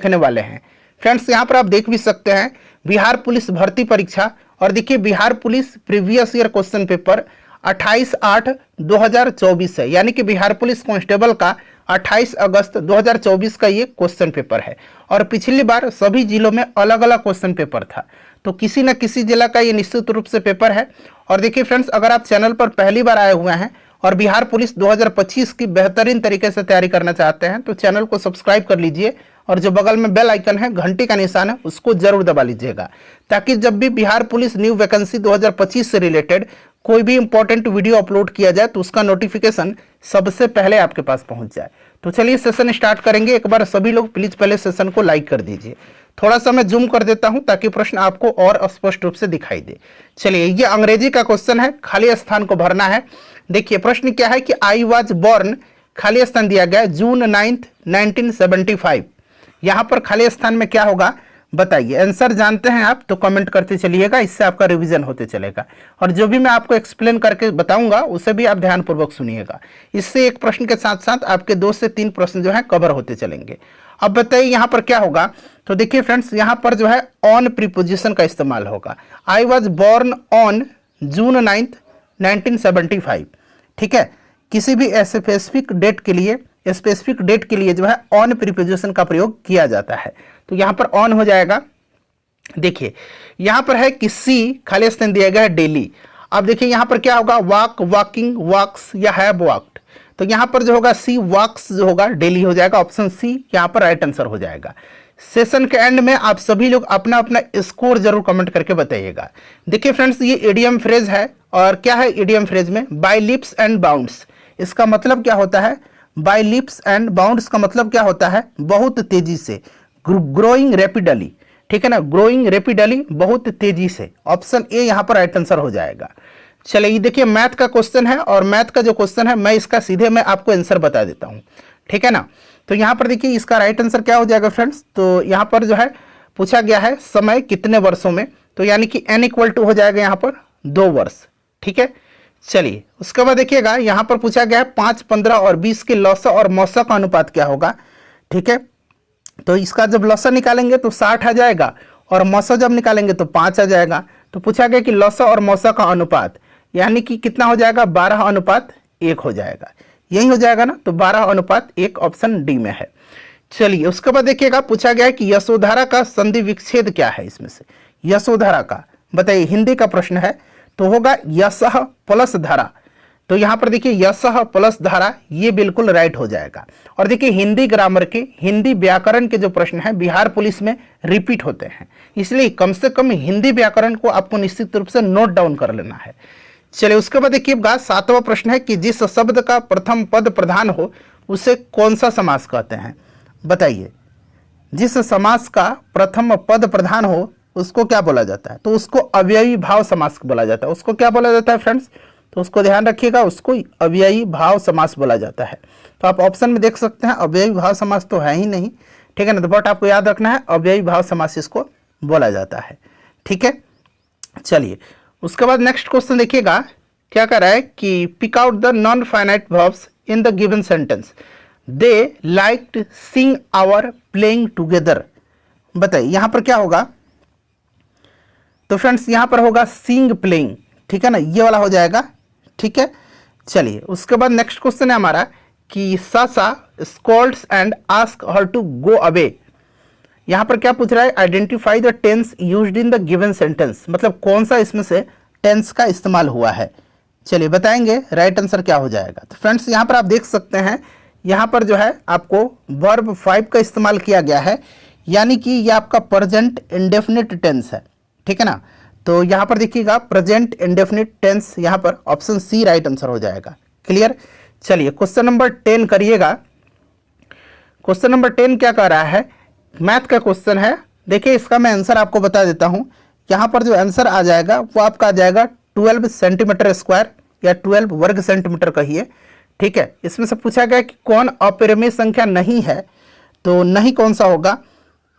देखने वाले हैं। फ्रेंड्स यहाँ पर आप देख भी सकते हैं बिहार पुलिस भर्ती परीक्षा, और देखिए Bihar police previous year question paper 28/8/2024 है, यानी कि बिहार पुलिस कांस्टेबल का 28 अगस्त 2024 का ये क्वेश्चन पेपर है। और पिछली बार सभी जिलों में अलग अलग क्वेश्चन पेपर था, तो किसी न किसी जिला का ये निश्चित रूप से पेपर है। और देखिए फ्रेंड्स, अगर आप चैनल पर पहली बार आए हुए हैं और बिहार पुलिस 2025 की बेहतरीन तरीके से तैयारी करना चाहते हैं तो चैनल को सब्सक्राइब कर लीजिए, और जो बगल में बेल आइकन है, घंटी का निशान है, उसको जरूर दबा लीजिएगा, ताकि जब भी बिहार पुलिस न्यू वैकेंसी 2025 से रिलेटेड कोई भी इंपॉर्टेंट वीडियो अपलोड किया जाए तो उसका नोटिफिकेशन सबसे पहले आपके पास पहुंच जाए। तो चलिए सेशन स्टार्ट करेंगे। एक बार सभी लोग प्लीज पहले सेशन को लाइक कर दीजिए। थोड़ा सा मैं जूम कर देता हूं ताकि प्रश्न आपको और स्पष्ट रूप से दिखाई दे। चलिए, ये अंग्रेजी का क्वेश्चन है, खाली स्थान को भरना है। देखिए प्रश्न क्या है कि आई वॉज बॉर्न, खाली स्थान दिया गया जून 9, 1975। यहां पर खाली स्थान में क्या होगा बताइए। आंसर जानते हैं आप तो कमेंट करते चलिएगा, इससे आपका रिवीजन होते चलेगा। और जो भी मैं आपको एक्सप्लेन करके बताऊंगा उसे भी आप ध्यानपूर्वक सुनिएगा। इससे एक प्रश्न के साथ साथ आपके 2 से 3 प्रश्न जो है कवर होते चलेंगे। अब बताइए यहाँ पर क्या होगा। तो देखिए फ्रेंड्स, यहाँ पर जो है ऑन प्रीपोजिशन का इस्तेमाल होगा। I was born on June 9, 1975। ठीक है, किसी भी स्पेसिफिक डेट के लिए जो है ऑन प्रीपोजिशन का प्रयोग किया जाता है। तो यहां पर ऑन हो जाएगा। देखिए यहां पर है कि सी, खाली स्थान दिया गया है डेली। अब देखिए यहां पर क्या होगा, वॉक, वॉकिंग, वॉक्स या हैव वॉक्ड। तो यहां पर जो होगा सी वॉक्स जो होगा डेली हो जाएगा, ऑप्शन सी यहां पर राइट आंसर हो जाएगा। सेशन के एंड में आप सभी लोग अपना अपना स्कोर जरूर कमेंट करके बताइएगा। देखिए फ्रेंड्स, ये इडियम फ्रेज है, और क्या है इडियम फ्रेज में, बाय लिप्स एंड बाउंड्स। इसका मतलब क्या होता है, बाय लिप्स एंड बाउंड्स का मतलब क्या होता है, बहुत तेजी से, ग्रोइंग रैपिडली। ठीक है ना, ग्रोइंग रैपिडली, बहुत तेजी से। ऑप्शन ए यहां पर राइट आंसर हो जाएगा। चलिए देखिए मैथ का क्वेश्चन है, और मैथ का जो क्वेश्चन है मैं इसका सीधे मैं आपको आंसर बता देता हूं। ठीक है ना, तो यहां पर देखिए इसका राइट आंसर क्या हो जाएगा फ्रेंड्स। तो यहां पर जो है पूछा गया है समय कितने वर्षों में, तो यानी कि n = हो जाएगा यहां पर 2 वर्ष। ठीक है, चलिए उसके बाद देखिएगा यहां पर पूछा गया है 5, 15 और 20 के लौसा और मौसा का अनुपात क्या होगा। ठीक है, तो इसका जब लौसा निकालेंगे तो 60 आ जाएगा, और मौसा जब निकालेंगे तो 5 आ जाएगा। तो पूछा गया कि लौसा और मौसा का अनुपात यानी कि कितना हो जाएगा, 12:1 हो जाएगा। यही हो जाएगा ना, तो 12:1 ऑप्शन डी में है। चलिए उसके बाद देखिएगा पूछा गया है कि यशोधरा का संधि विच्छेद क्या है। इसमें से यशोधरा का बताइए, हिंदी का प्रश्न है, तो होगा यशः प्लस धारा। तो यहां पर देखिए यशः प्लस धारा, ये बिल्कुल राइट हो जाएगा। और देखिए हिंदी ग्रामर के, हिंदी व्याकरण के जो प्रश्न है बिहार पुलिस में रिपीट होते हैं, इसलिए कम से कम हिंदी व्याकरण को आपको निश्चित रूप से नोट डाउन कर लेना है। चलिए उसके बाद देखिएगा 7वां प्रश्न है कि जिस शब्द का प्रथम पद प्रधान हो उसे कौन सा समास कहते हैं। बताइए, जिस समास का प्रथम पद प्रधान हो उसको क्या बोला जाता है, तो उसको अव्ययी भाव समास बोला जाता है। उसको क्या बोला जाता है फ्रेंड्स, तो उसको ध्यान रखिएगा, उसको अव्ययी भाव समास बोला जाता है। तो आप ऑप्शन में देख सकते हैं अव्ययी भाव समास तो है ही नहीं। ठीक है ना, तो बट आपको याद रखना है अव्ययी भाव समास इसको बोला जाता है। ठीक है, चलिए उसके बाद नेक्स्ट क्वेश्चन देखिएगा क्या कर रहा है कि pick out the non finite verbs in the given sentence, they liked sing our playing together. बताइए यहां पर क्या होगा, तो फ्रेंड्स यहां पर होगा सिंग प्लेइंग। ठीक है ना, ये वाला हो जाएगा। ठीक है, चलिए उसके बाद नेक्स्ट क्वेश्चन है हमारा कि Sasa scolds and ask her to go away. यहां पर क्या पूछ रहा है, identify the tense used in the given sentence, मतलब कौन सा इसमें से टेंस का इस्तेमाल हुआ है। चलिए बताएंगे राइट आंसर क्या हो जाएगा। तो फ्रेंड्स यहां पर आप देख सकते हैं, यहां पर जो है आपको वर्ब 5 का इस्तेमाल किया गया है, यानी कि ये आपका प्रेजेंट इंडेफिनिट टेंस है। ठीक है ना, तो यहां पर देखिएगा प्रेजेंट इंडेफिनिट टेंस, यहां पर ऑप्शन सी राइट आंसर हो जाएगा। क्लियर। चलिए क्वेश्चन नंबर 10 करिएगा। क्वेश्चन नंबर 10 क्या कह रहा है, मैथ का क्वेश्चन है। देखिए इसका मैं आंसर आपको बता देता हूं। यहां पर जो आंसर आ जाएगा वो आपका आ जाएगा 12 सेंटीमीटर स्क्वायर या 12 वर्ग सेंटीमीटर कहिए। ठीक है, इसमें से पूछा गया कि कौन अपरिमेय संख्या नहीं है, तो नहीं कौन सा होगा,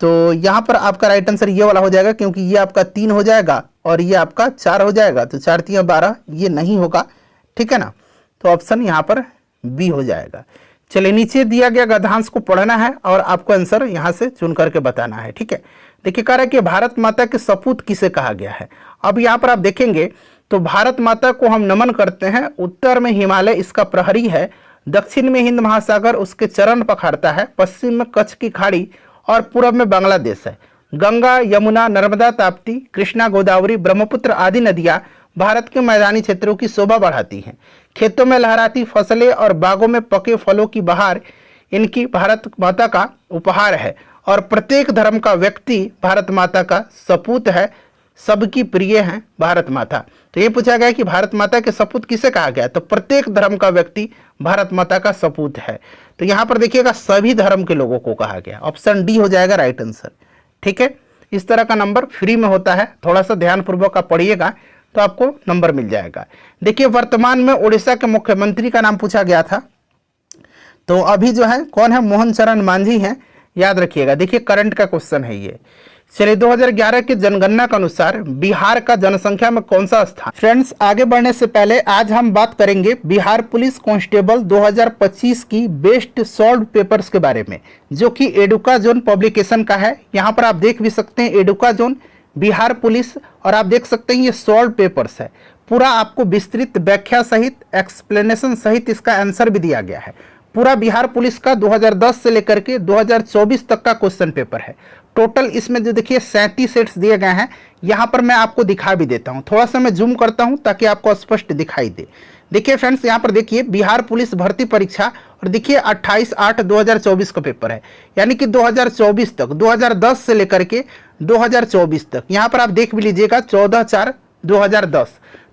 तो यहां पर आपका राइट आंसर ये वाला हो जाएगा, क्योंकि ये आपका 3 हो जाएगा और ये आपका 4 हो जाएगा, तो 4 3 12 ये नहीं होगा। ठीक है ना, तो ऑप्शन यहां पर बी हो जाएगा। चलिए नीचे दिया गया गद्यांश को पढ़ना है और आपको आंसर यहाँ से चुन करके बताना है। ठीक है, देखिए कह रहा है कि भारत माता के सपूत किसे कहा गया है। अब यहाँ पर आप देखेंगे तो भारत माता को हम नमन करते हैं। उत्तर में हिमालय इसका प्रहरी है, दक्षिण में हिंद महासागर उसके चरण पखाड़ता है, पश्चिम में कच्छ की खाड़ी और पूर्व में बांग्लादेश है। गंगा, यमुना, नर्मदा, ताप्ती, कृष्णा, गोदावरी, ब्रह्मपुत्र आदि नदियां भारत के मैदानी क्षेत्रों की शोभा बढ़ाती हैं। खेतों में लहराती फसलें और बागों में पके फलों की बहार इनकी भारत माता का उपहार है और प्रत्येक धर्म का व्यक्ति भारत माता का सपूत है, सबकी प्रिय है भारत माता। तो ये पूछा गया कि भारत माता के सपूत किसे कहा गया, तो प्रत्येक धर्म का व्यक्ति भारत माता का सपूत है। तो यहाँ पर देखिएगा सभी धर्म के लोगों को कहा गया, ऑप्शन डी हो जाएगा राइट आंसर। ठीक है, इस तरह का नंबर फ्री में होता है, थोड़ा सा ध्यानपूर्वक आप पढ़िएगा तो आपको नंबर मिल जाएगा। देखिए वर्तमान में उड़ीसा के मुख्यमंत्री का नाम पूछा गया था, तो अभी जो है कौन है, मोहन चरण मांझी हैं, याद रखिएगा। देखिए करंट का क्वेश्चन है ये। चलिए 2011 के जनगणना के अनुसार बिहार का जनसंख्या में कौन सा स्थान। फ्रेंड्स आगे बढ़ने से पहले आज हम बात करेंगे बिहार पुलिस कांस्टेबल 2025 की बेस्ट सॉल्व पेपर्स के बारे में, जो कि एडुका जोन पब्लिकेशन का है। यहाँ पर आप देख भी सकते हैं एडुका जोन बिहार पुलिस, और आप देख सकते हैं ये सॉल्व पेपर्स है। पूरा आपको विस्तृत व्याख्या सहित एक्सप्लेनेशन सहित इसका आंसर भी दिया गया है। पूरा बिहार पुलिस का 2010 से लेकर के 2024 तक का क्वेश्चन पेपर है। टोटल इसमें जो देखिए 37 सेट्स दिए गए हैं। यहाँ पर मैं आपको दिखा भी देता हूँ, थोड़ा सा मैं जूम करता हूँ ताकि आपको स्पष्ट दिखाई दे। देखिए फ्रेंड्स यहाँ पर देखिए बिहार पुलिस भर्ती परीक्षा, और देखिए 28/8/2024 का पेपर है, यानी कि 2024 तक, 2010 से लेकर के 2024 तक। यहाँ पर आप देख भी लीजिएगा 14/4/2010,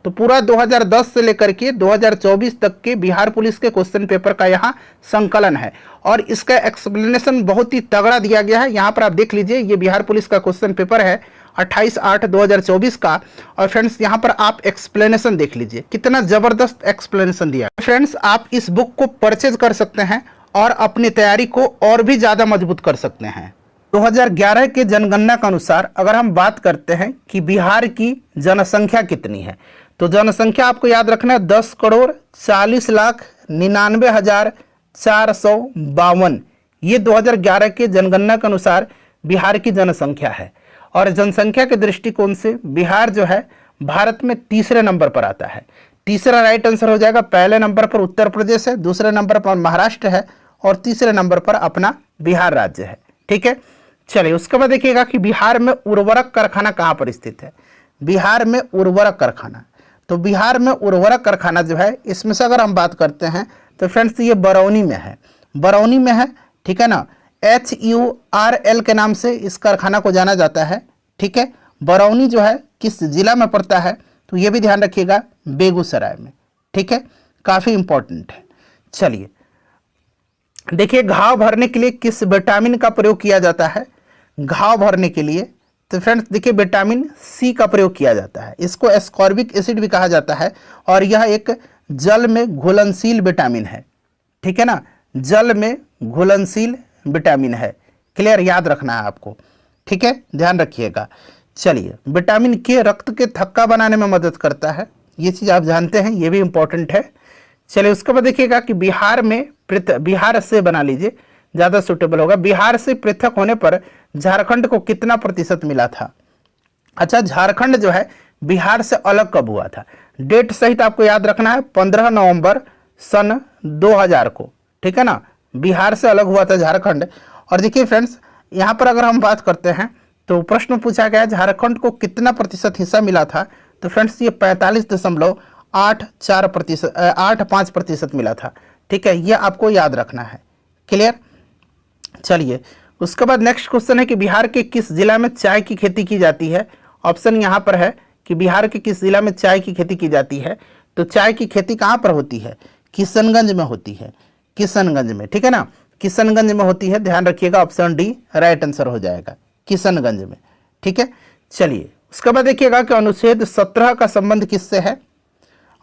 तो पूरा 2010 से लेकर के 2024 तक के बिहार पुलिस के क्वेश्चन पेपर का यहाँ संकलन है, और इसका एक्सप्लेनेशन बहुत ही तगड़ा दिया गया है। यहाँ पर आप देख लीजिए ये बिहार पुलिस का क्वेश्चन पेपर है 28/8/2024 का, और फ्रेंड्स यहाँ पर आप एक्सप्लेनेशन देख लीजिए कितना जबरदस्त एक्सप्लेनेशन दिया। फ्रेंड्स आप इस बुक को परचेज कर सकते हैं और अपनी तैयारी को और भी ज़्यादा मजबूत कर सकते हैं। 2011 के जनगणना के अनुसार अगर हम बात करते हैं कि बिहार की जनसंख्या कितनी है, तो जनसंख्या आपको याद रखना है 10,40,99,452। ये 2011 के जनगणना के अनुसार बिहार की जनसंख्या है, और जनसंख्या के दृष्टिकोण से बिहार जो है भारत में तीसरे नंबर पर आता है। तीसरा राइट आंसर हो जाएगा। पहले नंबर पर उत्तर प्रदेश है, दूसरे नंबर पर महाराष्ट्र है, और तीसरे नंबर पर अपना बिहार राज्य है। ठीक है, चलिए उसके बाद देखिएगा कि बिहार में उर्वरक कारखाना कहाँ पर स्थित है। बिहार में उर्वरक कारखाना, तो बिहार में उर्वरक कारखाना जो है इसमें से अगर हम बात करते हैं तो फ्रेंड्स ये बरौनी में है, बरौनी में है। ठीक है ना, HURL के नाम से इस कारखाना को जाना जाता है। ठीक है, बरौनी जो है किस जिला में पड़ता है, तो ये भी ध्यान रखिएगा बेगूसराय में। ठीक है, काफ़ी इंपॉर्टेंट है। चलिए देखिए घाव भरने के लिए किस विटामिन का प्रयोग किया जाता है। घाव भरने के लिए तो फ्रेंड्स देखिए विटामिन सी का प्रयोग किया जाता है। इसको एस्कॉर्बिक एसिड भी कहा जाता है, और यह एक जल में घुलनशील विटामिन है। ठीक है ना, जल में घुलनशील विटामिन है। क्लियर, याद रखना है आपको। ठीक है, ध्यान रखिएगा। चलिए विटामिन के रक्त के थक्का बनाने में मदद करता है, ये चीज़ आप जानते हैं, ये भी इंपॉर्टेंट है। चलिए उसके बाद देखिएगा कि बिहार में बिहार से बना लीजिए, ज़्यादा सुटेबल होगा। बिहार से पृथक होने पर झारखंड को कितना प्रतिशत मिला था। अच्छा, झारखंड जो है बिहार से अलग कब हुआ था, डेट सहित आपको याद रखना है 15 नवंबर सन 2000 को। ठीक है ना, बिहार से अलग हुआ था झारखंड। और देखिए फ्रेंड्स यहाँ पर अगर हम बात करते हैं तो प्रश्न पूछा गया झारखंड को कितना प्रतिशत हिस्सा मिला था, तो फ्रेंड्स ये 45.85% मिला था। ठीक है, ये आपको याद रखना है। क्लियर, चलिए उसके बाद नेक्स्ट क्वेश्चन है कि बिहार के किस जिला में चाय की खेती की जाती है। ऑप्शन यहाँ पर है कि बिहार के किस जिला में चाय की खेती की जाती है, तो चाय की खेती कहाँ पर होती है, किशनगंज में होती है, किशनगंज में। ठीक है ना, किशनगंज में होती है, ध्यान रखिएगा। ऑप्शन डी राइट आंसर हो जाएगा, किशनगंज में। ठीक है, चलिए उसके बाद देखिएगा कि अनुच्छेद 17 का संबंध किससे है।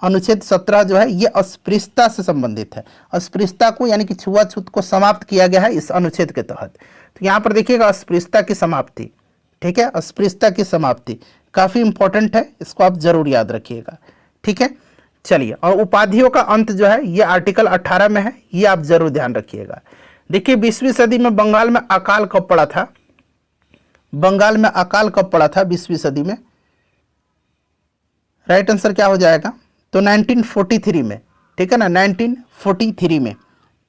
अनुच्छेद 17 जो है ये अस्पृश्यता से संबंधित है। अस्पृश्यता को यानी कि छुआछूत को समाप्त किया गया है इस अनुच्छेद के तहत। तो यहाँ पर देखिएगा अस्पृश्यता की समाप्ति। ठीक है, अस्पृश्यता की समाप्ति काफ़ी इंपॉर्टेंट है, इसको आप जरूर याद रखिएगा। ठीक है, चलिए, और उपाधियों का अंत जो है ये आर्टिकल 18 में है, ये आप जरूर ध्यान रखिएगा। देखिए 20वीं सदी में बंगाल में अकाल कब पड़ा था? बंगाल में अकाल कब पड़ा था 20वीं सदी में? राइट आंसर क्या हो जाएगा? तो 1943 में, ठीक है ना, 1943 में,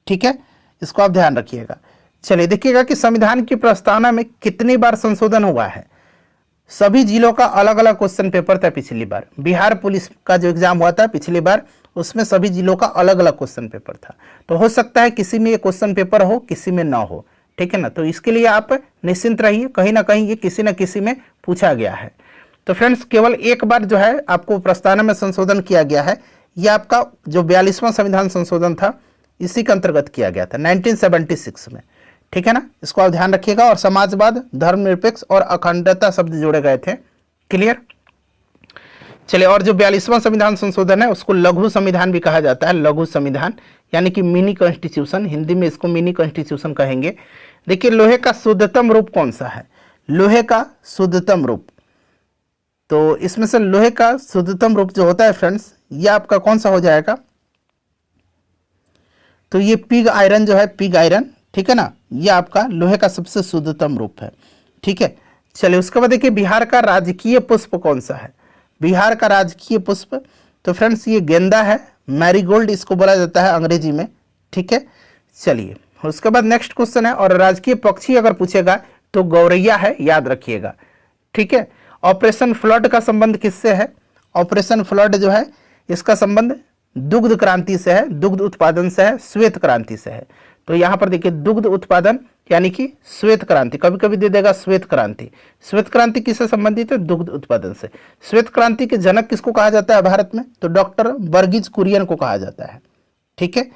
ठीक है, इसको आप ध्यान रखिएगा। चलिए देखिएगा कि संविधान की प्रस्तावना में कितनी बार संशोधन हुआ है। सभी जिलों का अलग अलग क्वेश्चन पेपर था पिछली बार। बिहार पुलिस का जो एग्जाम हुआ था पिछली बार, उसमें सभी जिलों का अलग अलग क्वेश्चन पेपर था। तो हो सकता है किसी में ये क्वेश्चन पेपर हो, किसी में ना हो, ठीक है ना। तो इसके लिए आप निश्चिंत रहिए, कहीं ना कहीं ये किसी न किसी में पूछा गया है। तो फ्रेंड्स केवल एक बार जो है आपको प्रस्तावना में संशोधन किया गया है। ये आपका जो 42वां संविधान संशोधन था इसी के अंतर्गत किया गया था 1976 में, ठीक है ना। इसको आप ध्यान रखिएगा। और समाजवाद, धर्मनिरपेक्ष और अखंडता शब्द जोड़े गए थे। क्लियर? चलिए, और जो 42वां संविधान संशोधन है उसको लघु संविधान भी कहा जाता है। लघु संविधान यानी कि मिनी कॉन्स्टिट्यूशन, हिंदी में इसको मिनी कॉन्स्टिट्यूशन कहेंगे। देखिए लोहे का शुद्धतम रूप कौन सा है? लोहे का शुद्धतम रूप, तो इसमें से लोहे का शुद्धतम रूप जो होता है फ्रेंड्स, ये आपका कौन सा हो जाएगा? तो ये पिग आयरन जो है, पिग आयरन, ठीक है ना, ये आपका लोहे का सबसे शुद्धतम रूप है, ठीक है। चलिए उसके बाद देखिए बिहार का राजकीय पुष्प कौन सा है? बिहार का राजकीय पुष्प, तो फ्रेंड्स ये गेंदा है, मैरीगोल्ड इसको बोला जाता है अंग्रेजी में, ठीक है। चलिए उसके बाद नेक्स्ट क्वेश्चन है, और राजकीय पक्षी अगर पूछेगा तो गौरैया है, याद रखिएगा, ठीक है। ऑपरेशन फ्लड का संबंध किससे है? ऑपरेशन फ्लड जो है इसका संबंध दुग्ध क्रांति से है, दुग्ध उत्पादन से है, श्वेत क्रांति से है। तो यहाँ पर देखिए दुग्ध उत्पादन यानी कि श्वेत क्रांति, कभी कभी दे देगा श्वेत क्रांति। श्वेत क्रांति किससे संबंधित है? दुग्ध उत्पादन से। श्वेत क्रांति के जनक किसको कहा जाता है भारत में? तो डॉक्टर वर्गीज कुरियन को कहा जाता है, ठीक है।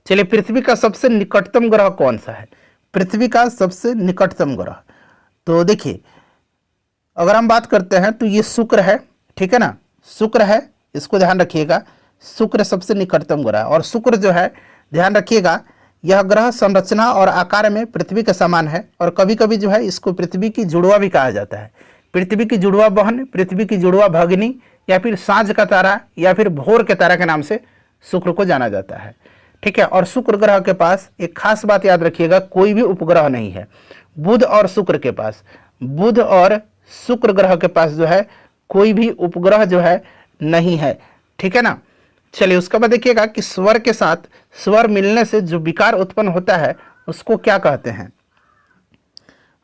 चलिए पृथ्वी का सबसे निकटतम ग्रह कौन सा है? पृथ्वी का सबसे निकटतम ग्रह, तो देखिए अगर हम बात करते हैं तो ये शुक्र है, ठीक है ना, शुक्र है, इसको ध्यान रखिएगा। शुक्र सबसे निकटतम ग्रह, और शुक्र जो है ध्यान रखिएगा यह ग्रह संरचना और आकार में पृथ्वी के समान है, और कभी कभी जो है इसको पृथ्वी की जुड़वा भी कहा जाता है। पृथ्वी की जुड़वा बहन, पृथ्वी की जुड़वा भगिनी, या फिर सांझ का तारा, या फिर भोर के तारा के नाम से शुक्र को जाना जाता है, ठीक है। और शुक्र ग्रह के पास एक खास बात याद रखिएगा, कोई भी उपग्रह नहीं है। बुध और शुक्र के पास, बुध और शुक्र ग्रह के पास जो है कोई भी उपग्रह जो है नहीं है, ठीक है ना। चलिए उसके बाद देखिएगा कि स्वर के साथ स्वर मिलने से जो विकार उत्पन्न होता है उसको क्या कहते हैं,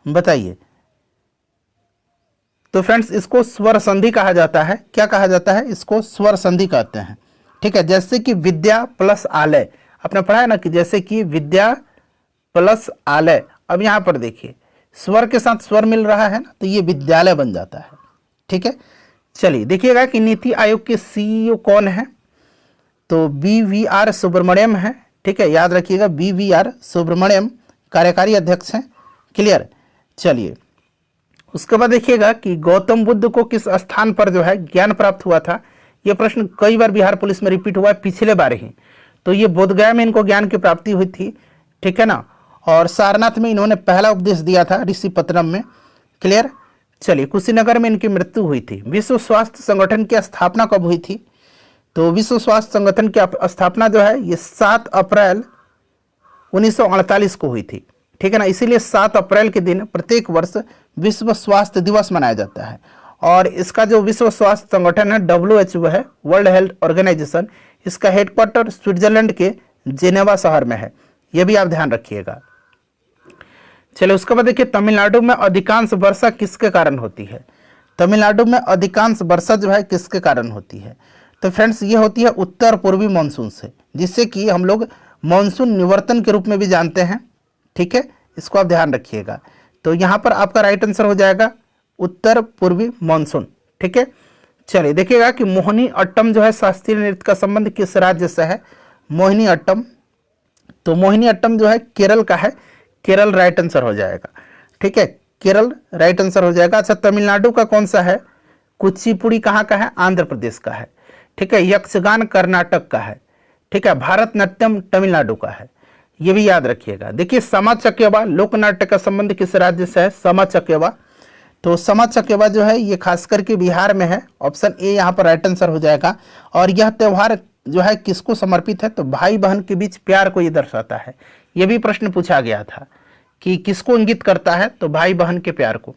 बताइए। तो फ्रेंड्स इसको स्वर संधि कहा जाता है। क्या कहा जाता है? इसको स्वर संधि कहते हैं, ठीक है। जैसे कि विद्या प्लस आलय, आपने पढ़ा है ना कि जैसे कि विद्या प्लस आलय। अब यहां पर देखिए स्वर के साथ स्वर मिल रहा है ना, तो ये विद्यालय बन जाता है, ठीक है। चलिए देखिएगा कि नीति आयोग के सीईओ कौन है? तो BVR सुब्रमण्यम है, ठीक है, याद रखिएगा BVR सुब्रमण्यम कार्यकारी अध्यक्ष हैं। क्लियर? चलिए उसके बाद देखिएगा कि गौतम बुद्ध को किस स्थान पर जो है ज्ञान प्राप्त हुआ था? यह प्रश्न कई बार बिहार पुलिस में रिपीट हुआ है, पिछले बार ही। तो ये बोधगया में इनको ज्ञान की प्राप्ति हुई थी, ठीक है ना। और सारनाथ में इन्होंने पहला उपदेश दिया था, ऋषिपत्रम में। क्लियर? चलिए कुशीनगर में इनकी मृत्यु हुई थी। विश्व स्वास्थ्य संगठन की स्थापना कब हुई थी? तो विश्व स्वास्थ्य संगठन की स्थापना जो है ये 7 अप्रैल 1948 को हुई थी, ठीक है ना। इसीलिए 7 अप्रैल के दिन प्रत्येक वर्ष विश्व स्वास्थ्य दिवस मनाया जाता है। और इसका जो विश्व स्वास्थ्य संगठन है WHO है, वर्ल्ड हेल्थ ऑर्गेनाइजेशन, इसका हेडक्वार्टर स्विट्जरलैंड के जेनेवा शहर में है, यह भी आप ध्यान रखिएगा। चलिए उसके बाद देखिए तमिलनाडु में अधिकांश वर्षा किसके कारण होती है? तमिलनाडु में अधिकांश वर्षा जो है किसके कारण होती है? तो फ्रेंड्स ये होती है उत्तर पूर्वी मानसून से, जिससे कि हम लोग मानसून निवर्तन के रूप में भी जानते हैं, ठीक है। इसको आप ध्यान रखिएगा। तो यहाँ पर आपका राइट आंसर हो जाएगा उत्तर पूर्वी मानसून, ठीक है। चलिए देखिएगा कि मोहिनी अट्टम जो है शास्त्रीय नृत्य का संबंध किस राज्य से है? मोहिनी अट्टम, तो मोहिनी अट्टम जो है केरल का है, केरल राइट आंसर हो जाएगा, ठीक है, केरल राइट आंसर हो जाएगा। अच्छा तमिलनाडु का कौन सा है? कुचिपुड़ी कहाँ का है? आंध्र प्रदेश का है, ठीक है। यक्षगान कर्नाटक का है, ठीक है। भारतनाट्यम तमिलनाडु का है, ये भी याद रखिएगा। देखिए समा चकेवा लोक नाट्य का संबंध किस राज्य से है? समा चकेवा, तो समझ चकेवा जो है ये खास करके बिहार में है, ऑप्शन ए यहाँ पर राइट आंसर हो जाएगा। और यह त्यौहार जो है किसको समर्पित है, तो भाई बहन के बीच प्यार को ये दर्शाता है। ये भी प्रश्न पूछा गया था कि किसको इंगित करता है, तो भाई बहन के प्यार को।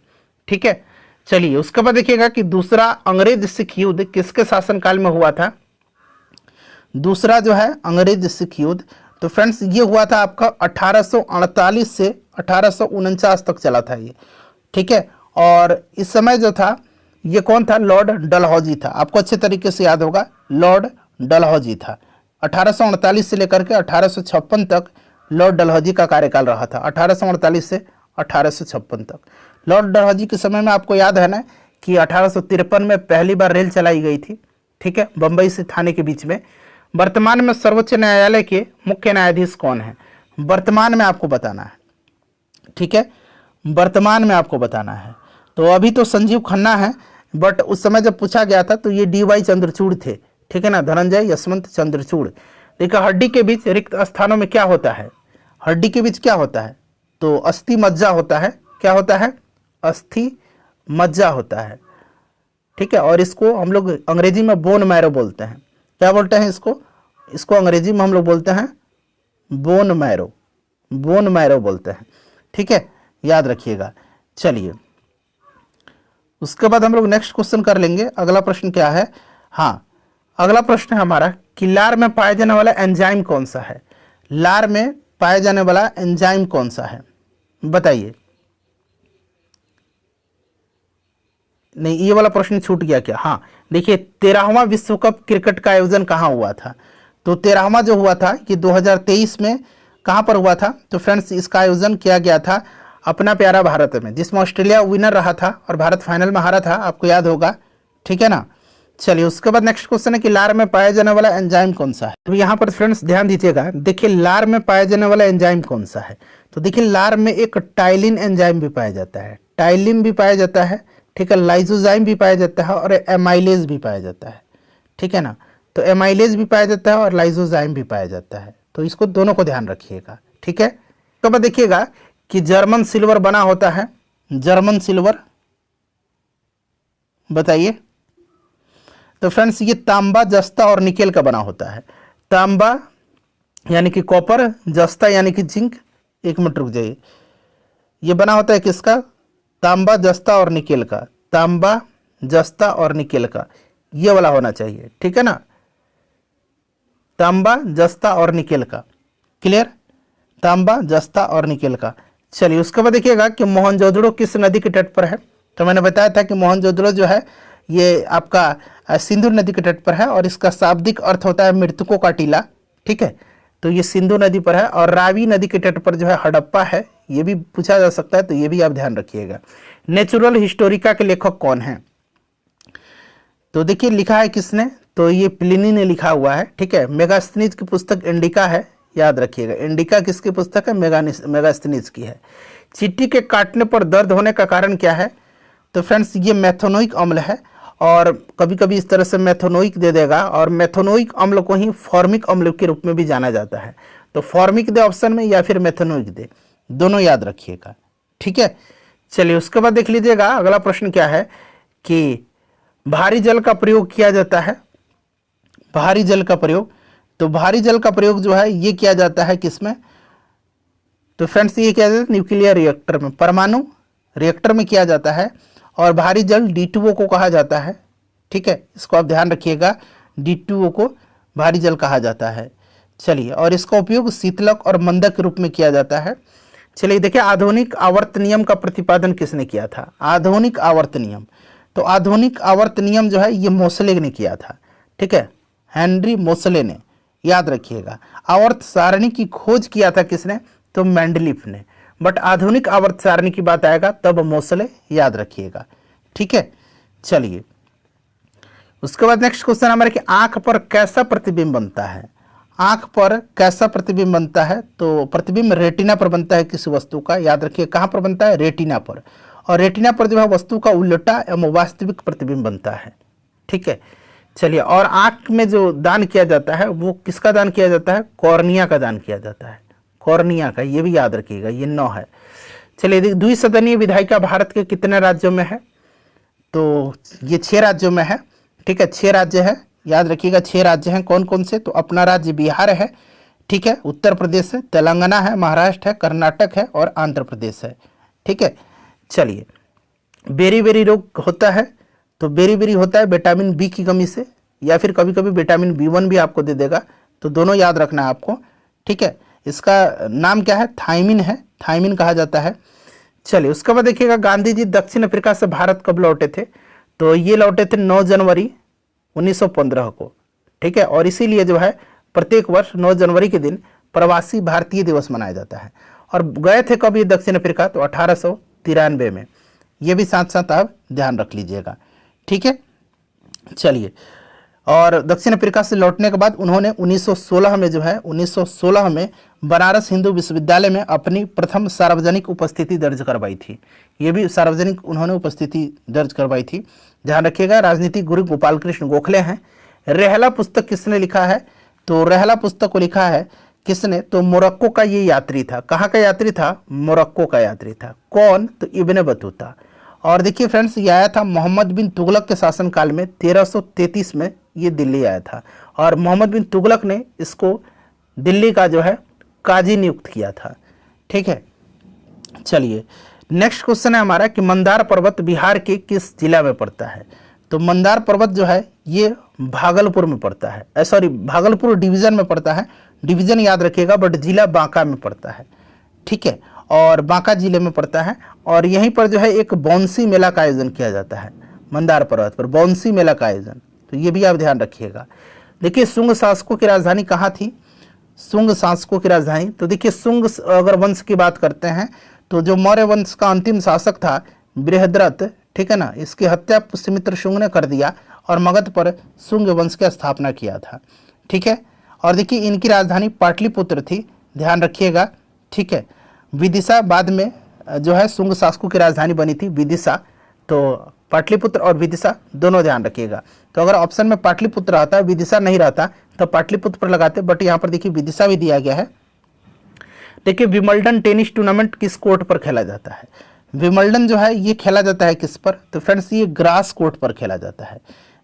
ठीक है, चलिए उसके बाद देखिएगा कि दूसरा अंग्रेज सिख युद्ध किसके शासनकाल में हुआ था। दूसरा जो है अंग्रेज सिख युद्ध, तो फ्रेंड्स ये हुआ था आपका 1848 से 1849 तक चला था ये। ठीक है, और इस समय जो था ये कौन था, लॉर्ड डलहौजी था। आपको अच्छे तरीके से याद होगा, लॉर्ड डलहौजी था। 1848 से लेकर के 1856 तक लॉर्ड डलहौजी का कार्यकाल रहा था। 1848 से 1856 तक लॉर्ड डलहौजी के समय में आपको याद है ना कि 1853 में पहली बार रेल चलाई गई थी। ठीक है, बम्बई से थाने के बीच में। वर्तमान में सर्वोच्च न्यायालय के मुख्य न्यायाधीश कौन है, वर्तमान में आपको बताना है। ठीक है, वर्तमान में आपको बताना है। तो अभी तो संजीव खन्ना है, बट उस समय जब पूछा गया था तो ये डी.वाई. चंद्रचूड़ थे। ठीक है ना, धनंजय यशवंत चंद्रचूड़। देखिए हड्डी के बीच रिक्त स्थानों में क्या होता है, हड्डी के बीच क्या होता है, तो अस्थि मज्जा होता है। क्या होता है, अस्थि मज्जा होता है। ठीक है, और इसको हम लोग अंग्रेजी में बोन मैरो बोलते हैं। क्या बोलते हैं इसको अंग्रेजी में हम लोग बोलते हैं बोन मैरो, बोन मैरो बोलते हैं। ठीक है, याद रखिएगा। चलिए उसके बाद हम लोग नेक्स्ट क्वेश्चन कर लेंगे। अगला प्रश्न क्या है, हाँ अगला प्रश्न है हमारा कि लार में पाया जाने वाला एंजाइम कौन सा है। लार में पाया जाने वाला एंजाइम कौन सा है, बताइए। नहीं, ये वाला प्रश्न छूट गया क्या। हाँ देखिए, 13वां विश्व कप क्रिकेट का आयोजन कहाँ हुआ था, तो 13वां जो हुआ था ये 2023 में कहाँ पर हुआ था, तो फ्रेंड्स इसका आयोजन किया गया था अपना प्यारा भारत में, जिसमें ऑस्ट्रेलिया विनर रहा था और भारत फाइनल में हारा था, आपको याद होगा। ठीक है ना, चलिए उसके बाद नेक्स्ट क्वेश्चन है कि लार में पाया जाने वाला एंजाइम कौन सा है। तो यहाँ पर फ्रेंड्स ध्यान दीजिएगा, देखिए लार में पाया जाने वाला एंजाइम कौन सा है, तो देखिए लार में एक टाइलिन एंजाइम भी पाया जाता है, टाइलिन भी पाया जाता है। ठीक है, लाइसोजाइम भी पाया जाता है और एमाइलेज भी पाया जाता है। ठीक है ना, तो एमाइलेज भी पाया जाता है और लाइसोजाइम भी पाया जाता है, तो इसको दोनों को ध्यान रखिएगा। ठीक है, तो अब देखिएगा कि जर्मन सिल्वर बना होता है, जर्मन सिल्वर बताइए। तो फ्रेंड्स ये तांबा, जस्ता और निकेल का बना होता है। तांबा यानी कि कॉपर, जस्ता यानी कि जिंक, एक मिनट रुक जाइए, ये बना होता है किसका, तांबा, जस्ता और निकेल का, तांबा, जस्ता और निकेल का, ये वाला होना चाहिए। ठीक है ना, तांबा, जस्ता और निकेल का, क्लियर, तांबा, जस्ता और निकेल का। चलिए उसके बाद देखिएगा कि मोहनजोदड़ो किस नदी के तट पर है, तो मैंने बताया था कि मोहनजोदड़ो जो है ये आपका सिंधु नदी के तट पर है और इसका शाब्दिक अर्थ होता है मृतकों का टीला। ठीक है, तो ये सिंधु नदी पर है। और रावी नदी के तट पर जो है हड़प्पा है, ये भी पूछा जा सकता है, तो ये भी आप ध्यान रखिएगा। नेचुरल हिस्टोरिका के लेखक कौन है, तो देखिए लिखा है किसने, तो ये प्लिनी ने लिखा हुआ है। ठीक है, मेगास्थनीज की पुस्तक इंडिका है, याद रखिएगा। इंडिका किसकी पुस्तक है, मेगास्थनीज की है। चींटी के काटने पर दर्द होने का कारण क्या है, तो फ्रेंड्स ये मेथोनोइक अम्ल है, और कभी कभी इस तरह से मेथोनोइक दे देगा, और मेथोनोइक अम्ल को ही फॉर्मिक अम्ल के रूप में भी जाना जाता है। तो फॉर्मिक दे ऑप्शन में या फिर मेथोनोइक दे, दोनों याद रखिएगा। ठीक है, चलिए उसके बाद देख लीजिएगा अगला प्रश्न क्या है कि भारी जल का प्रयोग किया जाता है, भारी जल का प्रयोग, तो भारी जल का प्रयोग जो है ये किया जाता है किसमें, तो फ्रेंड्स ये किया जाता है न्यूक्लियर रिएक्टर में, परमाणु रिएक्टर में किया जाता है। और भारी जल D2O को कहा जाता है। ठीक है, इसको आप ध्यान रखिएगा, D2O को भारी जल कहा जाता है। चलिए, और इसका उपयोग शीतलक और मंदक के रूप में किया जाता है। चलिए देखिए, आधुनिक आवर्त नियम का प्रतिपादन किसने किया था, आधुनिक आवर्त नियम, तो आधुनिक आवर्त नियम जो है ये मोसले ने किया था। ठीक है, हेनरी मोसले ने, याद रखिएगा। आवर्त सारणी की खोज किया था किसने, तो मेंडलीफ ने, बट आधुनिक आवर्त सारणी की बात आएगा तब मोसले, याद रखिएगा। ठीक है, चलिए उसके बाद नेक्स्ट क्वेश्चन हमारे कि आंख पर कैसा प्रतिबिंब बनता है, आंख पर कैसा प्रतिबिंब बनता है, तो प्रतिबिंब रेटिना पर बनता है किसी वस्तु का, याद रखिए कहाँ पर बनता है, रेटिना पर। और रेटिना पर जो है वस्तु का उल्टा एवं वास्तविक प्रतिबिंब बनता है। ठीक है, चलिए, और आंख में जो दान किया जाता है वो किसका दान किया जाता है, कॉर्निया का दान किया जाता है, कॉर्निया का, ये भी याद रखिएगा, ये 9 है। चलिए, द्विसदनीय विधायिका भारत के कितने राज्यों में है? तो ये 6 राज्यों में है। ठीक है, 6 राज्य है, याद रखिएगा 6 राज्य हैं। कौन कौन से? तो अपना राज्य बिहार है, ठीक है, उत्तर प्रदेश है, तेलंगाना है, महाराष्ट्र है, कर्नाटक है और आंध्र प्रदेश है। ठीक है, चलिए, बेरी बेरी रोग होता है, तो बेरी बेरी होता है विटामिन बी की कमी से, या फिर कभी कभी विटामिन B1 भी आपको दे देगा, तो दोनों याद रखना है आपको। ठीक है, इसका नाम क्या है? थायमिन है, थायमिन कहा जाता है। चलिए, उसके बाद देखिएगा गांधी जी दक्षिण अफ्रीका से भारत कब लौटे थे? तो ये लौटे थे 9 जनवरी 1915 को। ठीक है, और इसीलिए जो है प्रत्येक वर्ष 9 जनवरी के दिन प्रवासी भारतीय दिवस मनाया जाता है। और गए थे कब ये दक्षिण अफ्रीका? तो 1893 में। ये भी साथ साथ आप ध्यान रख लीजिएगा। ठीक है, चलिए, और दक्षिण अफ्रीका से लौटने के बाद उन्होंने 1916 में जो है 1916 में बनारस हिंदू विश्वविद्यालय में अपनी प्रथम सार्वजनिक उपस्थिति दर्ज करवाई थी। ये भी सार्वजनिक उन्होंने उपस्थिति दर्ज करवाई थी। ध्यान रखिएगा, राजनीतिक गुरु गोपाल कृष्ण गोखले हैं। रहला पुस्तक किसने लिखा है? तो रहला पुस्तक को लिखा है किसने? तो मोरक्को का ये यात्री था। कहाँ का यात्री था? मोरक्को का यात्री था। कौन? तो इब्ने बतूता। और देखिए फ्रेंड्स, ये आया था मोहम्मद बिन तुगलक के शासनकाल में, 1333 में ये दिल्ली आया था, और मोहम्मद बिन तुगलक ने इसको दिल्ली का जो है काजी नियुक्त किया था। ठीक है, चलिए, नेक्स्ट क्वेश्चन है हमारा कि मंदार पर्वत बिहार के किस जिला में पड़ता है? तो मंदार पर्वत जो है ये भागलपुर में पड़ता है, सॉरी भागलपुर डिवीजन में पड़ता है। डिवीजन याद रखिएगा, बट जिला बांका में पड़ता है। ठीक है, और बांका जिले में पड़ता है। और यहीं पर जो है एक बौंसी मेला का आयोजन किया जाता है, मंदार पर्वत पर बौंसी मेला का आयोजन, तो ये भी आप ध्यान रखिएगा। देखिए, शुंग शासकों की राजधानी कहाँ थी? शुंग शासकों की राजधानी, तो देखिए शुंग अगर वंश की बात करते हैं तो जो मौर्य वंश का अंतिम शासक था बृहद्रथ, ठीक है ना, इसकी हत्या पुष्यमित्र शुंग ने कर दिया और मगध पर शुंग वंश की स्थापना किया था। ठीक है, और देखिए इनकी राजधानी पाटलिपुत्र थी, ध्यान रखिएगा। ठीक है, विदिशा बाद में जो है शुंग शासकों की राजधानी बनी थी, विदिशा। तो पाटलिपुत्र और विदिशा दोनों ध्यान रखिएगा। तो अगर ऑप्शन में पाटलिपुत्र रहता, विदिशा नहीं रहता, तो पाटलिपुत्र पर लगाते, बट यहाँ पर देखिए विदिशा भी दिया गया है। देखिए, विमल्डन टेनिस टूर्नामेंट किस कोर्ट पर खेला जाता है? विमल्डन जो है ये खेला जाता है किस पर? तो फ्रेंड्स, ये ग्रास कोर्ट पर खेला जाता है,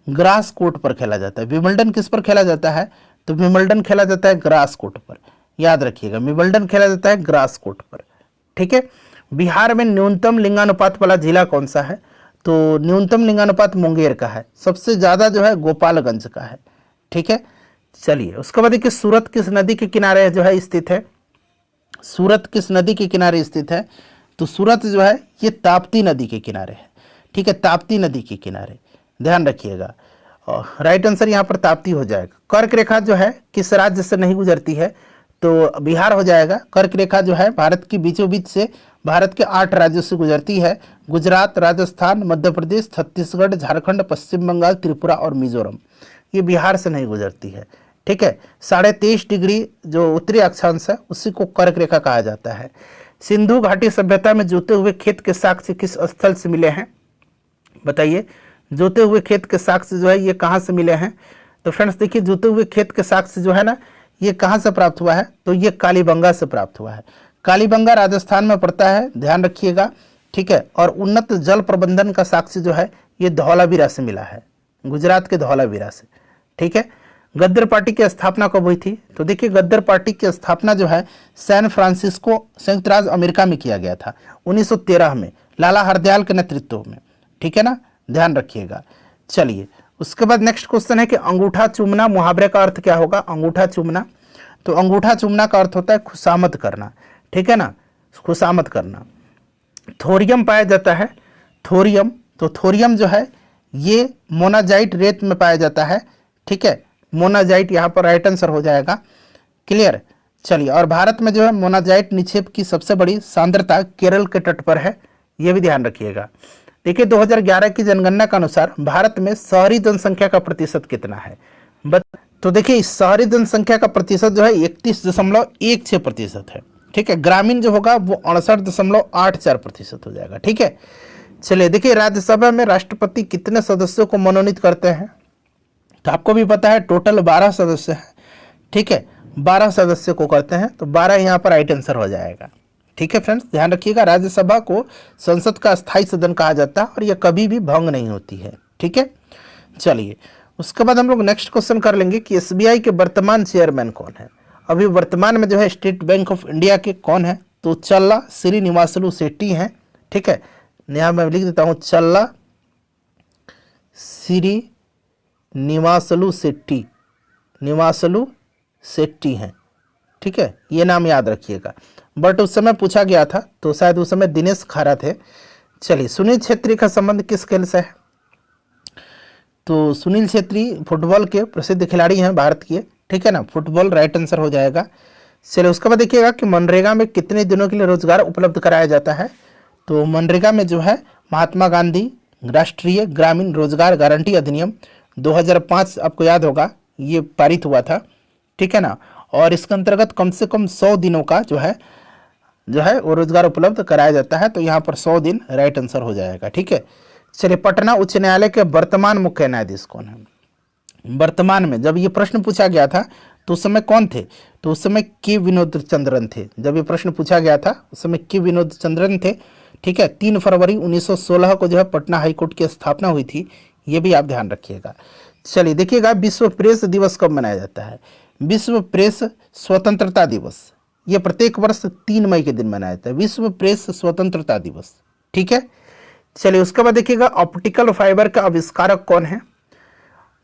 ग्रास कोर्ट पर खेला जाता है। विमल्डन किस पर खेला जाता है? तो विमल्डन खेला जाता है ग्रास कोर्ट पर, याद रखिएगा, विमल्डन खेला जाता है ग्रास कोर्ट पर। ठीक है, बिहार में न्यूनतम लिंगानुपात वाला जिला कौन सा है? तो न्यूनतम लिंगानुपात मुंगेर का है, सबसे ज़्यादा जो है गोपालगंज का है। ठीक है, चलिए, उसके बाद देखिए सूरत किस नदी के किनारे जो है स्थित है? सूरत किस नदी के किनारे स्थित है? तो सूरत जो है ये ताप्ती नदी के किनारे है। ठीक है, ताप्ती नदी के किनारे, ध्यान रखिएगा। और राइट आंसर यहाँ पर ताप्ती हो जाएगा। कर्क रेखा जो है किस राज्य से नहीं गुजरती है? तो बिहार हो जाएगा। कर्क रेखा जो है भारत की बीचों बीच से भारत के 8 राज्यों से गुजरती है, गुजरात, राजस्थान, मध्य प्रदेश, छत्तीसगढ़, झारखंड, पश्चिम बंगाल, त्रिपुरा और मिजोरम। ये बिहार से नहीं गुजरती है। ठीक है, 23.5 डिग्री जो उत्तरी अक्षांश है उसी को कर्क रेखा कहा जाता है। सिंधु घाटी सभ्यता में जोते हुए खेत के साक्ष्य किस स्थल से मिले हैं? बताइए, जोते हुए खेत के साक्ष्य जो है ये कहाँ से मिले हैं? तो फ्रेंड्स देखिए, जोते हुए खेत के साक्ष्य जो है ना, ये कहाँ से प्राप्त हुआ है? तो ये कालीबंगा से प्राप्त हुआ है। कालीबंगा राजस्थान में पड़ता है, ध्यान रखिएगा। ठीक है, और उन्नत जल प्रबंधन का साक्ष्य जो है ये धौलावीरा से मिला है, गुजरात के धौलावीरा से। ठीक है, गद्दर पार्टी की स्थापना कब हुई थी? तो देखिए, गद्दर पार्टी की स्थापना जो है सैन फ्रांसिस्को, संयुक्त राज्य अमेरिका में किया गया था 1913 में, लाला हरदयाल के नेतृत्व में। ठीक है ना, ध्यान रखिएगा। चलिए, उसके बाद नेक्स्ट क्वेश्चन है कि अंगूठा चूमना मुहावरे का अर्थ क्या होगा? अंगूठा चूमना, तो अंगूठा चूमना का अर्थ होता है खुशामद करना। ठीक है ना, खुशामद करना। थोरियम पाया जाता है, थोरियम, तो थोरियम जो है ये मोनाजाइट रेत में पाया जाता है। ठीक है, मोनाजाइट यहाँ पर राइट आंसर हो जाएगा। क्लियर? चलिए, और भारत में जो है मोनाजाइट निक्षेप की सबसे बड़ी सांद्रता केरल के तट पर है, ये भी ध्यान रखिएगा। देखिए, 2011 की जनगणना के अनुसार भारत में शहरी जनसंख्या का प्रतिशत कितना है? तो देखिए, शहरी जनसंख्या का प्रतिशत जो है 31.16% है। ठीक है, ग्रामीण जो होगा वो 68.84% हो जाएगा। ठीक है, चलिए, देखिए राज्यसभा में राष्ट्रपति कितने सदस्यों को मनोनीत करते हैं? तो आपको भी पता है टोटल 12 सदस्य हैं। ठीक है, 12 सदस्य को करते हैं, तो 12 यहाँ पर राइट आंसर हो जाएगा। ठीक है फ्रेंड्स, ध्यान रखिएगा, राज्यसभा को संसद का स्थायी सदन कहा जाता है और यह कभी भी भंग नहीं होती है। ठीक है, चलिए उसके बाद हम लोग नेक्स्ट क्वेश्चन कर लेंगे कि एसबीआई के वर्तमान चेयरमैन कौन है। अभी वर्तमान में जो है स्टेट बैंक ऑफ इंडिया के कौन है, तो चल्ला श्रीनिवासलू शेट्टी हैं। ठीक है, यहाँ मैं लिख देता हूँ चल्ला श्रीनिवासलू शेट्टी हैं। ठीक है, ये नाम याद रखिएगा, बट उस समय पूछा गया था तो शायद उस समय दिनेश खारा थे। चलिए, सुनील छेत्री का संबंध किस खेल से है, तो सुनील छेत्री फुटबॉल के प्रसिद्ध खिलाड़ी हैं भारत के। ठीक है ना, फुटबॉल राइट आंसर हो जाएगा। चलिए उसके बाद देखिएगा कि मनरेगा में कितने दिनों के लिए रोजगार उपलब्ध कराया जाता है, तो मनरेगा में जो है महात्मा गांधी राष्ट्रीय ग्रामीण रोजगार गारंटी अधिनियम 2005 आपको याद होगा, ये पारित हुआ था। ठीक है ना, और इसके अंतर्गत कम से कम 100 दिनों का जो है वो रोजगार उपलब्ध कराया जाता है, तो यहाँ पर 100 दिन राइट आंसर हो जाएगा। ठीक है, चलिए पटना उच्च न्यायालय के वर्तमान मुख्य न्यायाधीश कौन है। वर्तमान में जब ये प्रश्न पूछा गया था तो उस समय कौन थे, तो उस समय के विनोद चंद्रन थे। जब ये प्रश्न पूछा गया था उस समय के विनोद चंद्रन थे। ठीक है, 3 फरवरी 1916 को जो है पटना हाईकोर्ट की स्थापना हुई थी, ये भी आप ध्यान रखिएगा। चलिए देखिएगा, विश्व प्रेस दिवस कब मनाया जाता है। विश्व प्रेस स्वतंत्रता दिवस ये प्रत्येक वर्ष 3 मई के दिन मनाया जाता है, विश्व प्रेस स्वतंत्रता दिवस। ठीक है, चलिए उसके बाद देखिएगा, ऑप्टिकल फाइबर का आविष्कारक कौन है,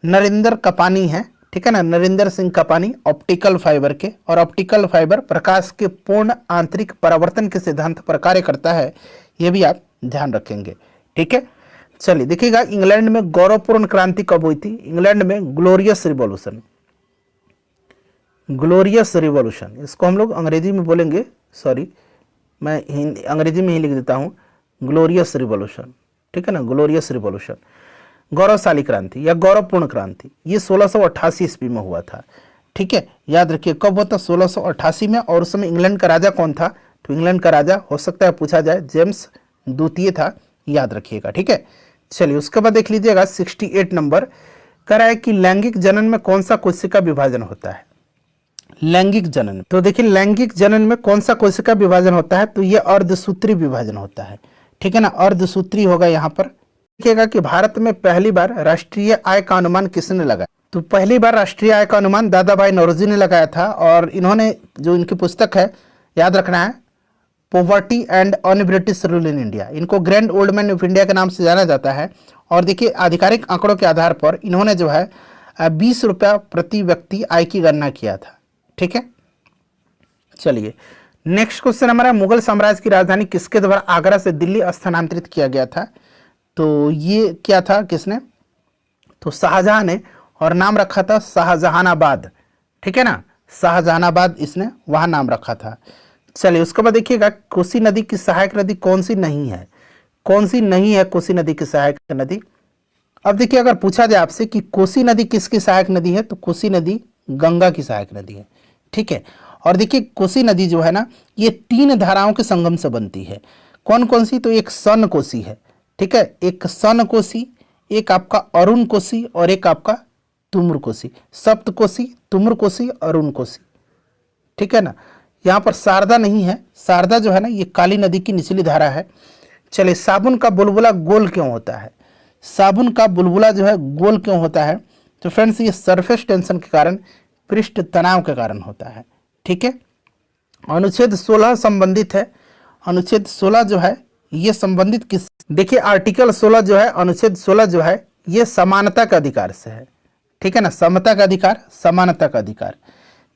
नरेंद्र कपानी है। ठीक है ना, नरेंद्र सिंह कपानी ऑप्टिकल फाइबर के, और ऑप्टिकल फाइबर प्रकाश के पूर्ण आंतरिक परावर्तन के सिद्धांत पर कार्य करता है, यह भी आप ध्यान रखेंगे। ठीक है, चलिए देखिएगा, इंग्लैंड में गौरवपूर्ण क्रांति कब हुई थी। इंग्लैंड में ग्लोरियस रिवॉल्यूशन, इसको हम लोग अंग्रेजी में बोलेंगे, सॉरी मैं हिंदी अंग्रेजी में ही लिख देता हूँ, ग्लोरियस रिवॉल्यूशन। ठीक है ना, ग्लोरियस रिवॉल्यूशन, गौरवशाली क्रांति या गौरवपूर्ण क्रांति, ये 1688 ईस्वी में हुआ था। ठीक है, याद रखिए कब हुआ था, 1688 में। और उस समय इंग्लैंड का राजा कौन था, तो इंग्लैंड का राजा हो सकता है पूछा जाए जेम्स द्वितीय था, याद रखिएगा। ठीक है, चलिए उसके बाद देख लीजिएगा 68 नंबर कह रहा है कि लैंगिक जनन में कौन सा कोशिका विभाजन होता है। लैंगिक जनन, तो देखिए लैंगिक जनन में कौन सा कोशिका विभाजन होता है, तो ये अर्धसूत्री विभाजन होता है। ठीक है ना, अर्धसूत्री होगा। यहाँ पर देखिएगा कि भारत में पहली बार राष्ट्रीय आय का अनुमान किसने लगाया, तो पहली बार राष्ट्रीय आय का अनुमान दादा भाई नौरोजी ने लगाया था। और इन्होंने जो इनकी पुस्तक है, याद रखना है, poverty and on British rule in India, इनको grand old man of India के नाम से जाना जाता है। और देखिए आधिकारिक आंकड़ों के आधार पर इन्होंने जो है 20 रुपया प्रति व्यक्ति आय की गणना किया था। ठीक है, चलिए नेक्स्ट क्वेश्चन हमारा, मुगल साम्राज्य की राजधानी किसके द्वारा आगरा से दिल्ली स्थानांतरित किया गया था, तो ये क्या था, किसने, तो शाहजहां ने, और नाम रखा था शाहजहानाबाद। ठीक है ना, शाहजहानाबाद इसने वहां नाम रखा था। चलिए उसके बाद देखिएगा, कोसी नदी की सहायक नदी कौन सी नहीं है, कौन सी नहीं है कोसी नदी की सहायक नदी। अब देखिए अगर पूछा जाए आपसे कि कोसी नदी किसकी सहायक नदी है, तो कोसी नदी गंगा की सहायक नदी है। ठीक है, और देखिए कोसी नदी जो है ना, ये 3 धाराओं के संगम से बनती है। कौन कौन सी, तो एक सन कोसी है। ठीक है, एक सन कोसी, एक आपका अरुण कोसी, और एक आपका तुमुर कोसी, सप्त कोसी, तुमुर कोसी, अरुण कोसी। ठीक है ना, यहाँ पर शारदा नहीं है, शारदा जो है ना ये काली नदी की निचली धारा है। चलिए, साबुन का बुलबुला गोल क्यों होता है, साबुन का बुलबुला जो है गोल क्यों होता है, तो फ्रेंड्स ये सरफेस टेंशन के कारण, पृष्ठ तनाव के कारण होता है। ठीक है, अनुच्छेद 16 संबंधित है, अनुच्छेद 16 जो है ये संबंधित किस, देखिए आर्टिकल 16 जो है, अनुच्छेद 16 जो है ये समानता का अधिकार से है। ठीक है ना, समता का अधिकार, समानता का अधिकार।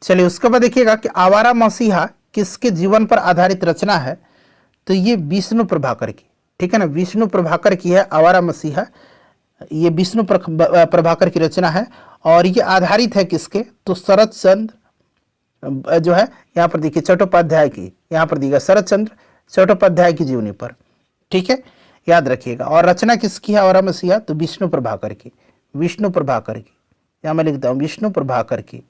चलिए उसके बाद देखिएगा कि आवारा मसीहा किसके जीवन पर आधारित रचना है, तो ये विष्णु प्रभाकर की। ठीक है ना, विष्णु प्रभाकर की है आवारा मसीहा, ये विष्णु प्रभाकर की रचना है। और ये आधारित है किसके, तो शरत चंद्र जो है, यहाँ पर देखिए चट्टोपाध्याय की, यहाँ पर देखिए शरत चंद्र चट्टोपाध्याय की जीवनी पर। ठीक है, याद रखिएगा। और रचना किसकी है आवारा मसीहा, तो विष्णु प्रभाकर की, विष्णु प्रभाकर की, यहाँ मैं लिखता हूँ विष्णु प्रभाकर की।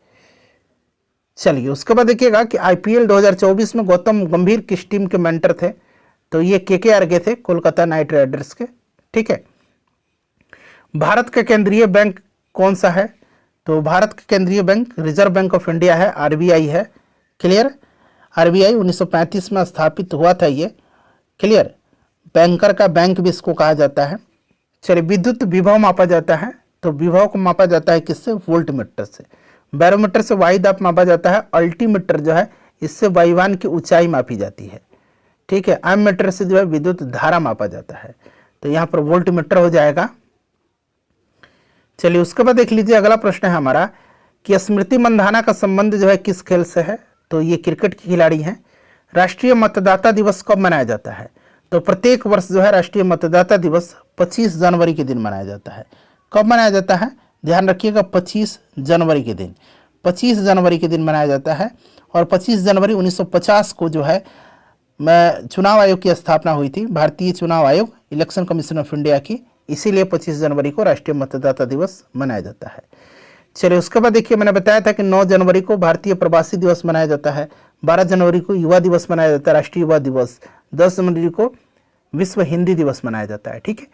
चलिए उसके बाद देखिएगा कि आईपीएल 2024 में गौतम गंभीर किस टीम के मेंटर थे, तो ये केकेआर के थे, कोलकाता नाइट राइडर्स के। ठीक है, भारत का केंद्रीय बैंक कौन सा है, तो भारत का केंद्रीय bank reserve bank of India है, आरबीआई है। क्लियर, आरबीआई 1935 में स्थापित हुआ था ये। क्लियर। बैंकर का बैंक भी इसको कहा जाता है। चलिए, विद्युत विभव मापा जाता है, तो विभव को मापा जाता है किससे? वोल्ट मीटर से। बैरोमीटर से वायु दाब मापा जाता है। अल्टीमीटर जो है इससे वायुयान की ऊंचाई मापी जाती है। ठीक है। एमीटर से जो है विद्युत धारा मापा जाता है। तो यहाँ पर वोल्ट मीटर हो जाएगा। चलिए, उसके बाद देख लीजिए अगला प्रश्न है हमारा कि स्मृति मंधाना का संबंध जो है किस खेल से है? तो ये क्रिकेट की खिलाड़ी हैं। राष्ट्रीय मतदाता दिवस कब मनाया जाता है? तो प्रत्येक वर्ष जो है राष्ट्रीय मतदाता दिवस 25 जनवरी के दिन मनाया जाता है। कब मनाया जाता है? ध्यान रखिएगा, 25 जनवरी के दिन। 25 जनवरी के दिन मनाया जाता है। और 25 जनवरी 1950 को जो है चुनाव आयोग की स्थापना हुई थी, भारतीय चुनाव आयोग, इलेक्शन कमीशन ऑफ इंडिया की। इसीलिए 25 जनवरी को राष्ट्रीय मतदाता दिवस मनाया जाता है। चलिए, उसके बाद देखिए मैंने बताया था कि 9 जनवरी को भारतीय प्रवासी दिवस मनाया जाता है। 12 जनवरी को युवा दिवस मनाया जाता है, राष्ट्रीय युवा दिवस। 10 जनवरी को विश्व हिंदी दिवस मनाया जाता है। ठीक है।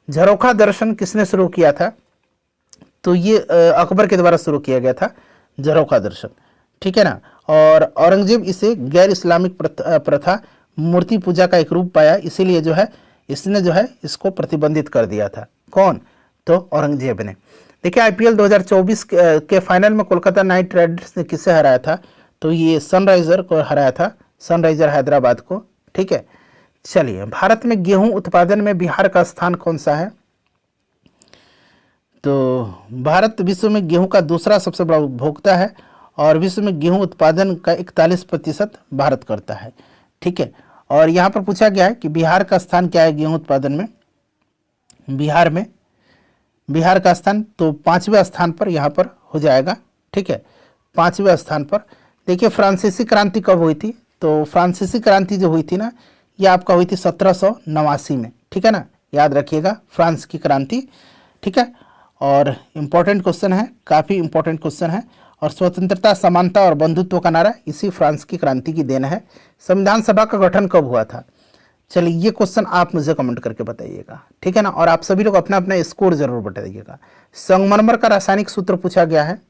झरोखा दर्शन किसने शुरू किया था? तो ये अकबर के द्वारा शुरू किया गया था झरोखा दर्शन। ठीक है ना। और औरंगजेब इसे गैर इस्लामिक प्रथा मूर्ति पूजा का एक रूप पाया, इसीलिए जो है इसने जो है इसको प्रतिबंधित कर दिया था। कौन? तो औरंगजेब ने। देखिए, आईपीएल 2024 के फाइनल में कोलकाता नाइट राइडर्स ने किसे हराया था? तो ये सनराइजर को हराया था, सनराइजर हैदराबाद को। ठीक है। चलिए, भारत में गेहूं उत्पादन में बिहार का स्थान कौन सा है? तो भारत विश्व में गेहूं का दूसरा सबसे बड़ा उपभोक्ता है और विश्व में गेहूं उत्पादन का 41% भारत करता है। ठीक है। और यहाँ पर पूछा गया है कि बिहार का स्थान क्या है गेहूं उत्पादन में? बिहार का स्थान तो 5वें स्थान पर यहाँ पर हो जाएगा। ठीक है, 5वें स्थान पर। देखिए, फ्रांसीसी क्रांति कब हुई थी? तो फ्रांसीसी क्रांति जो हुई थी ना, ये आपका हुई थी 1789 में। ठीक है ना, याद रखिएगा, फ्रांस की क्रांति। ठीक है। और इम्पोर्टेंट क्वेश्चन है, काफ़ी इम्पोर्टेंट क्वेश्चन है। और स्वतंत्रता, समानता और बंधुत्व का नारा इसी फ्रांस की क्रांति की देन है। संविधान सभा का गठन कब हुआ था? चलिए, ये क्वेश्चन आप मुझे कमेंट करके बताइएगा। ठीक है ना। और आप सभी लोग अपना अपना स्कोर जरूर बताइएगा। संगमरमर का रासायनिक सूत्र पूछा गया है,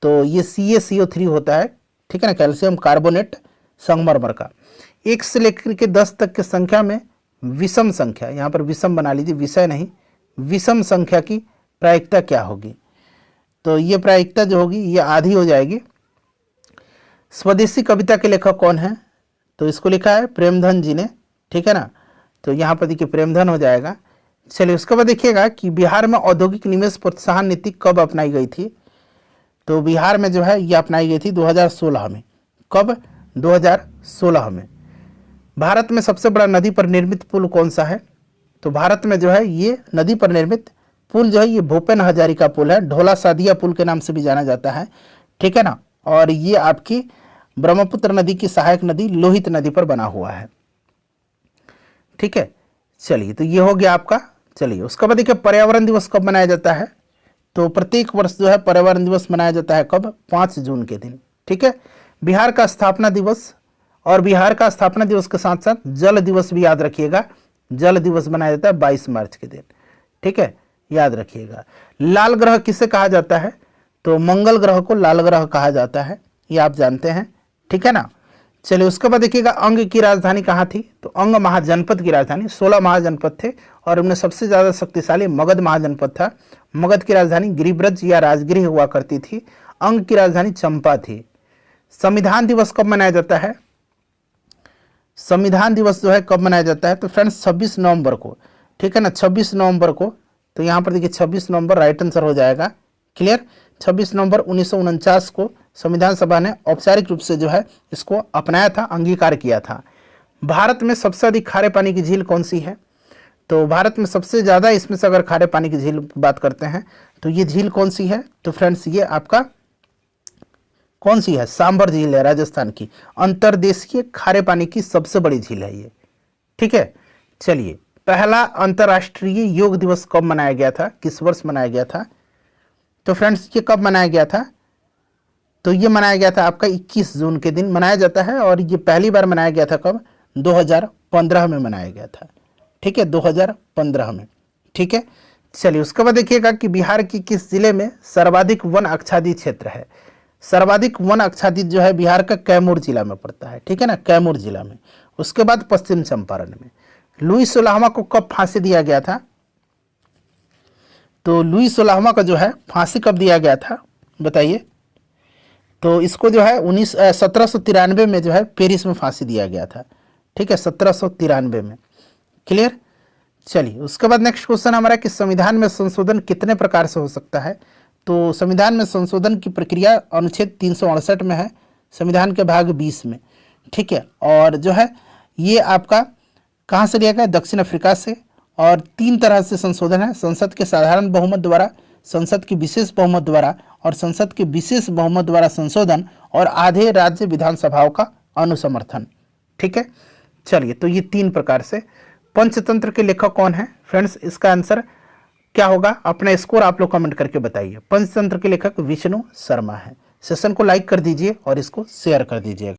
तो ये CaCO3 होता है। ठीक है ना, कैल्शियम कार्बोनेट संगमरमर का। 1 से लेकर के 10 तक की संख्या में विषम संख्या, यहाँ पर विषम बना लीजिए, विषय नहीं, विषम संख्या की प्रायिकता क्या होगी? तो ये प्रायिकता जो होगी ये आधी हो जाएगी। स्वदेशी कविता के लेखक कौन है? तो इसको लिखा है प्रेमधन जी ने। ठीक है ना, तो यहाँ पर देखिए प्रेमधन हो जाएगा। चलिए, उसके बाद देखिएगा कि बिहार में औद्योगिक निवेश प्रोत्साहन नीति कब अपनाई गई थी? तो बिहार में जो है ये अपनाई गई थी 2016 में। कब? 2016 में। भारत में सबसे बड़ा नदी पर निर्मित पुल कौन सा है? तो भारत में जो है ये नदी पर निर्मित पुल जो है ये भूपेन हजारिका पुल है, ढोला सादिया पुल के नाम से भी जाना जाता है। ठीक है ना। और ये आपकी ब्रह्मपुत्र नदी की सहायक नदी लोहित नदी पर बना हुआ है। ठीक है। चलिए, तो ये हो गया आपका। चलिए, उसके बाद देखिए पर्यावरण दिवस कब मनाया जाता है? तो प्रत्येक वर्ष जो है पर्यावरण दिवस मनाया जाता है कब? 5 जून के दिन। ठीक है। बिहार का स्थापना दिवस, और बिहार का स्थापना दिवस के साथ साथ जल दिवस भी याद रखिएगा, जल दिवस मनाया जाता है 22 मार्च के दिन। ठीक है, याद रखिएगा। लाल ग्रह किसे कहा जाता है? तो मंगल ग्रह को लाल ग्रह कहा जाता है, ये आप जानते हैं। ठीक है ना। चलिए, उसके बाद देखिएगा अंग की राजधानी कहाँ थी? तो अंग महाजनपद की राजधानी, 16 महाजनपद थे और उनमें सबसे ज़्यादा शक्तिशाली मगध महाजनपद था। मगध की राजधानी गिरिब्रज या राजगिरी हुआ करती थी। अंग की राजधानी चंपा थी। संविधान दिवस कब मनाया जाता है? संविधान दिवस जो है कब मनाया जाता है? तो फ्रेंड्स 26 नवंबर को। ठीक है ना, 26 नवंबर को। तो यहाँ पर देखिए 26 नवंबर राइट आंसर हो जाएगा। क्लियर। 26 नवंबर 1949 को संविधान सभा ने औपचारिक रूप से जो है इसको अपनाया था, अंगीकार किया था। भारत में सबसे अधिक खारे पानी की झील कौन सी है? तो भारत में सबसे ज़्यादा इसमें से अगर खारे पानी की झील की बात करते हैं तो ये झील कौन सी है? तो फ्रेंड्स ये आपका कौन सी है? सांभर झील है, राजस्थान की। अंतर्देशीय खारे पानी की सबसे बड़ी झील है ये। ठीक है। चलिए, पहला अंतर्राष्ट्रीय योग दिवस कब मनाया गया था? किस वर्ष मनाया गया था? तो फ्रेंड्स ये कब मनाया गया था? तो ये मनाया गया था आपका 21 जून के दिन मनाया जाता है। और ये पहली बार मनाया गया था कब? 2015 में मनाया गया था। ठीक है, 2015 में। ठीक है। चलिए, उसके बाद देखिएगा कि बिहार की किस जिले में सर्वाधिक वन आच्छादित क्षेत्र है? सर्वाधिक वन आच्छादित जो है बिहार का कैमूर जिला में पड़ता है, ठीक है ना, कैमूर जिला में। उसके बाद पश्चिम चंपारण में। लुई 16वां को कब फांसी दिया गया था? तो लुई 16वां का जो है फांसी कब दिया गया था बताइए? तो इसको जो है 1793 में जो है पेरिस में फांसी दिया गया था, ठीक है, 1793 में। क्लियर? चलिए, उसके बाद नेक्स्ट क्वेश्चन हमारा कि संविधान में संशोधन कितने प्रकार से हो सकता है? तो संविधान में संशोधन की प्रक्रिया अनुच्छेद 368 में है, संविधान के भाग 20 में, ठीक है। और जो है ये आपका कहाँ से लिया गया? दक्षिण अफ्रीका से। और 3 तरह से संशोधन है, संसद के साधारण बहुमत द्वारा, संसद की विशेष बहुमत द्वारा और संसद के विशेष बहुमत द्वारा संशोधन और आधे राज्य विधानसभाओं का अनुसमर्थन, ठीक है। चलिए, तो ये 3 प्रकार से। पंचतंत्र के लेखक कौन है फ्रेंड्स? इसका आंसर क्या होगा? अपना स्कोर आप लोग कमेंट करके बताइए। पंचतंत्र के लेखक विष्णु शर्मा है। सेशन को लाइक कर दीजिए और इसको शेयर कर दीजिएगा।